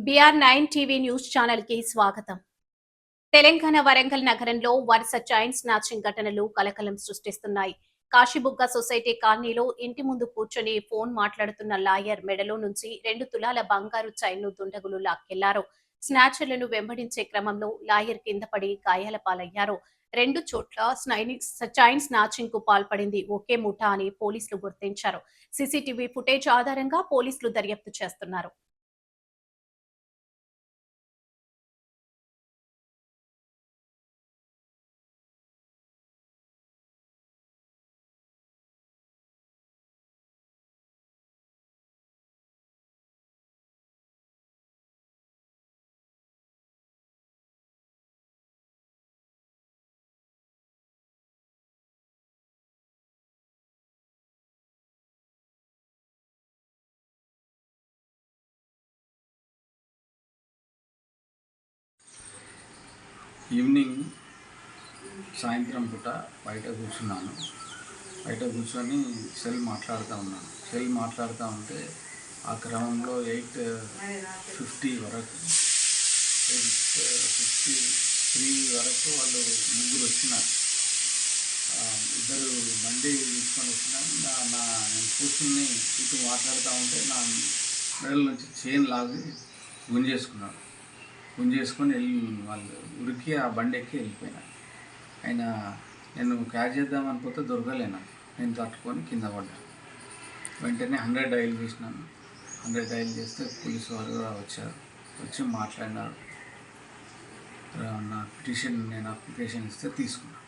BR9 TV news channel కి స్వాగతం. తెలంగాణ వరంగల్ నగరంలో వరుస చైన్ స్నాచింగ్ ఘటనలు కలకలం సృష్టిస్తున్నాయి. కాశీబుగ్గ సొసైటీ కాలనీలో ఇంటి ముందు కూర్చొని ఫోన్ మాట్లాడుతున్న లాయర్ మెడలో నుంచి 2 తులాల బంగారు చైన్ ను దుండగులు లాక్కెళ్లారు. స్నాచర్లను వెంబడించే క్రమంలో లాయర్ కింద పడి గాయాల పాలయ్యారు. 2 చోట్ల చైన్ స్నాచింగ్ కు పాల్పడింది ఒకే ముఠా అని పోలీసులు గుర్తించారు. సీసీటీవీ ఫుటేజ్ ఆధారంగా పోలీసులు దర్యాప్తు చేస్తున్నారు. ఈవినింగ్ సాయంత్రం పూట బయట కూర్చున్నాను. బయట కూర్చొని సెల్ మాట్లాడుతూ ఉంటే ఆ క్రమంలో 8:50 వరకు 8:53 వరకు వాళ్ళు ముగ్గురు వచ్చినారు. ఇద్దరు బండి తీసుకొని వచ్చినారు. నేను కూర్చుని ఇటు మాట్లాడుతూ ఉంటే నా మెడల నుంచి చైన్ లాగి గుంజేసుకొని వెళ్ళి వాళ్ళు ఉరికి ఆ బండి ఎక్కి వెళ్ళిపోయినా. ఆయన నేను క్యాచ్ చేద్దామని పోతే దొరకలేను. నేను తట్టుకొని కింద పడ్డాను. వెంటనే 100 డయల్ చేసినాను. 100 డయల్ చేస్తే పోలీసు వారు వచ్చారు. వచ్చి మాట్లాడినారు. నా పిటిషన్ నేను అప్లికేషన్ ఇస్తే తీసుకున్నాను.